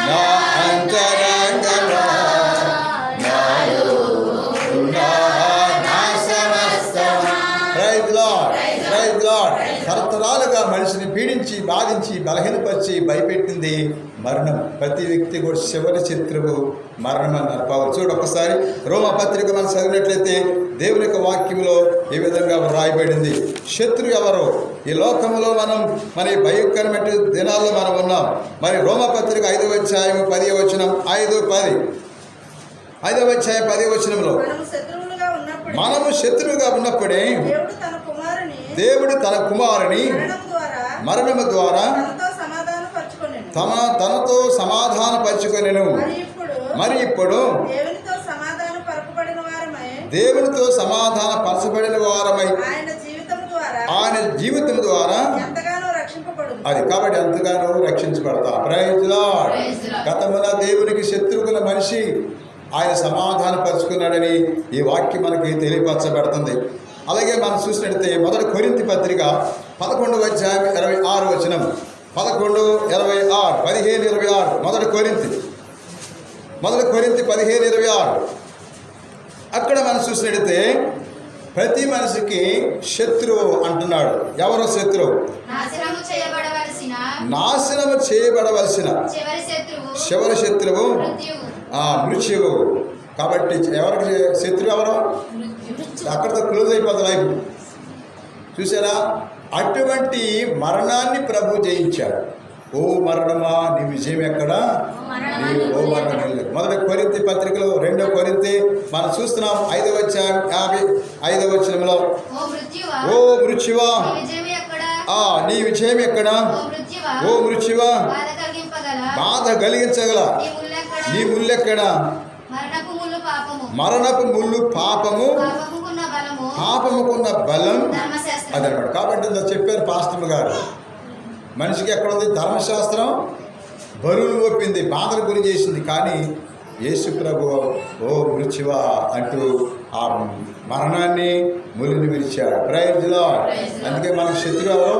నా అంతరంగమా నాలో ఉన్న నా సమస్తమా. Praise lord, praise lord. తరతరాలుగా మనిషిని పీడించి బాధించి బలహీనపరిచి భయపెట్టింది మరణం. ప్రతి వ్యక్తి కూడా చివరి శత్రువు మరణం అన్నారు పౌలు. చూడు ఒకసారి రోమపత్రిక మనం చదివినట్లయితే దేవుని యొక్క వాక్యంలో ఈ విధంగా రాయబడింది. శత్రువు ఎవరు? ఈ లోకంలో మనం మరి భయంకరమైన దినాల్లో మనం ఉన్నాం. మరి రోమపత్రిక 5వ అధ్యాయం 10వ వచనం 5:10 5వ అధ్యాయం 10వ వచనంలో మనము శత్రువుగా ఉన్నప్పుడే దేవుడు తన కుమారుని మరణము ద్వారా తనతో సమాధానపరచుకొనెను. మరి ఇప్పుడు దేవునితో సమాధానపరచబడిన వారమై ఆయన జీవితం ద్వారా అది కాబట్టి ఎంతగానో రక్షించబడతా. Praise lord. గతమున దేవునికి శత్రువుల మనిషి ఆయన సమాధానపరుచుకున్నాడని ఈ వాక్యం మనకి తెలియపరచబడుతుంది. అలాగే మనం చూసినట్లయితే 1 కొరింథీ పత్రిక 11వ అధ్యాయం 26వ వచనం 11:26 15:26 1 కొరింథీ 15:26 అక్కడ మనం చూసినట్లయితే ప్రతి మనిషికి శత్రువు అంటున్నాడు. ఎవరు శత్రువు? నాశనము చేయబడవలసిన చివరి శత్రువు మృత్యువు. కాబట్టి ఎవరికి శత్రువు ఎవరు? అక్కడితో క్లోజ్ అయిపోతుంది లైఫ్. చూసారా? అటువంటి మరణాన్ని ప్రభు జయించాడు. ఓ మరణమా నీ విజయం ఎక్కడా? ఓ మరణం. 1 కొరింథీ పత్రికలో 2 కొరింథీ మనం చూస్తున్నాం 5వ అధ్యాయం 55వ వచనంలో ఓ మృత్యువా నీ విజయం ఎక్కడా? ఓ మృత్యువా బాధ కలిగించగల నీ ముల్లెక్కడా? మరణపు ముళ్ళు పాపము, పాపముకున్న బలం అదనమాట. కాబట్టి చెప్పారు పాస్టర్ గారు, మనిషికి ఎక్కడ ఉంది? ధర్మశాస్త్రం బరువును ఒప్పింది, బాధలు గురి చేసింది. కానీ యేసు ప్రభు ఓ మృత్యువా అంటూ ఆ మరణాన్ని ములిని విరిచాడు. Praise lord. అందుకే మనకు శత్రువు ఎవరో?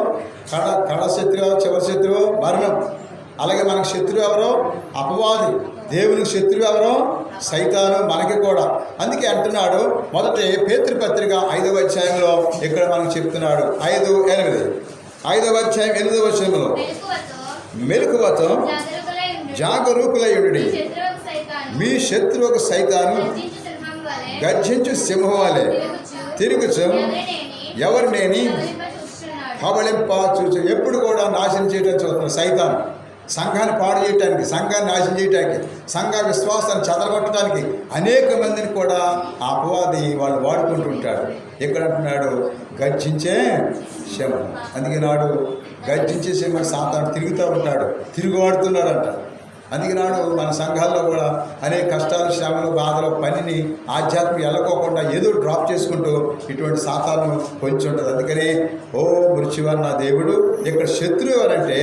కడ శత్రువు, చివరి శత్రువు మరణం. అలాగే మనకు శత్రువు ఎవరో? అపవాది. దేవునికి శత్రువు ఎవరో? సైతాను. మనకి కూడా. అందుకే అంటున్నాడు మొదటి పేతురు పత్రిక 5వ అధ్యాయంలో ఇక్కడ మనకు చెప్తున్నాడు 5:8 5వ అధ్యాయం 8వ వచనంలో మెలకువతో జాగరూకులయుండుడి, మీ శత్రువుకు సైతాను గర్జించు సింహం వలె తిరుగుచు ఎవరినేని కబళింప చూచు. ఎప్పుడు కూడా నాశనం చేయడం చూస్తున్న సైతాను. సంఘాన్ని పాడు చేయడానికి, సంఘాన్ని నాశనం చేయడానికి, సంఘ విశ్వాసాన్ని చెదరగొట్టడానికి అనేక మందిని కూడా ఆ అపవాది వాళ్ళు వాడుకుంటూ ఉంటాడు. ఇక్కడ అంటున్నాడు గర్జించే సింహం. అందుకే నాడు గర్జించే సింహం సాతాను తిరుగుతూ ఉంటాడు, తిరుగువాడుతున్నాడంట. అందుకే నాడు మన సంఘాల్లో కూడా అనేక కష్టాలు, శ్రమలు, బాధలు, పనిని ఆధ్యాత్మిక వెళ్ళకోకుండా ఏదో డ్రాప్ చేసుకుంటూ ఇటువంటి సాతాను పొంచి ఉంటుంది. అందుకని ఓ మృత్యువన్న నా దేవుడు. ఇక్కడ శత్రువు ఎవరంటే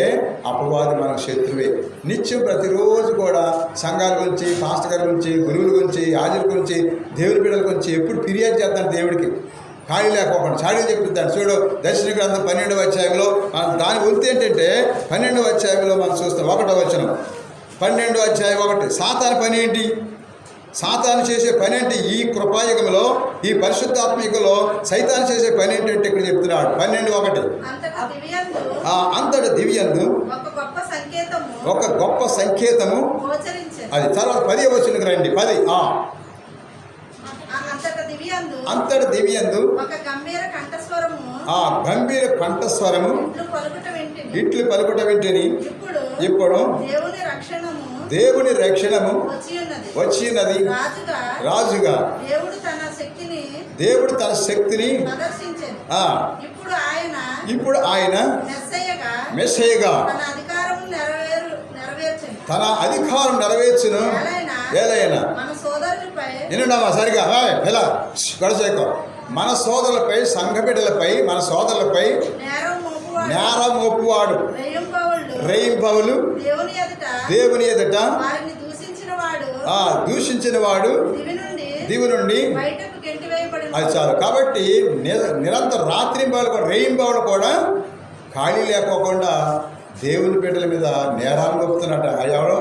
అపవాది మనకు శత్రువే. నిత్యం ప్రతిరోజు కూడా సంఘాల గురించి, పాస్టర్ గారి గురించి, గురువుల గురించి, యాజకుల గురించి, దేవుని బిడ్డల గురించి ఎప్పుడు ఫిర్యాదు చేద్దాం దేవుడికి. ఖాళీ లేకపోకుండా చాడీలు చెప్తాను. చూడు దర్శన గ్రంథం 12వ అధ్యాయంలో దాని ఉత్తి ఏంటంటే 12వ అధ్యాయంలో మనం చూస్తాం 1వ వచనం 12వ అధ్యాయం 1. సాతాను పని ఏంటి? సాతాను చేసే పని ఏంటి? ఈ కృపాయుగంలో, ఈ పరిశుద్ధాత్మికలో సైతాను చేసే పని ఏంటంటే ఇక్కడ చెప్తున్నాడు 12:1 అంతటి దివ్యందు ఒక గొప్ప సంకేతము అది. తర్వాత 10వ వచనంకి రండి. 10 అంతటి దివ్యందు గంభీర కంఠస్వరము ఇట్లు పలుకుట వింటిని ఇప్పుడు దేవుని రక్షణము వచ్చినది. రాజుగా దేవుడు తన శక్తిని ఇప్పుడు ఆయన మెస్సయ్యగా తన అధికారం నెరవేర్చును. ఏదైనా నిన్నున్నామా సరిగా ఎలా గడచేకో మన సోదరులపై, సంఘ బిడ్డలపై, మన సోదరులపై నేరం మోపువాడు రేయింపవులు దేవుని ఎదుట దూషించిన వాడు దివి నుండి అది చాలు. కాబట్టి నిరంతరం రాత్రింబావులు కూడా, రేయింబావులు కూడా ఖాళీ లేకోకుండా దేవుని బిడ్డల మీద నేరాలు మోపుతున్నట్ట. ఎవరో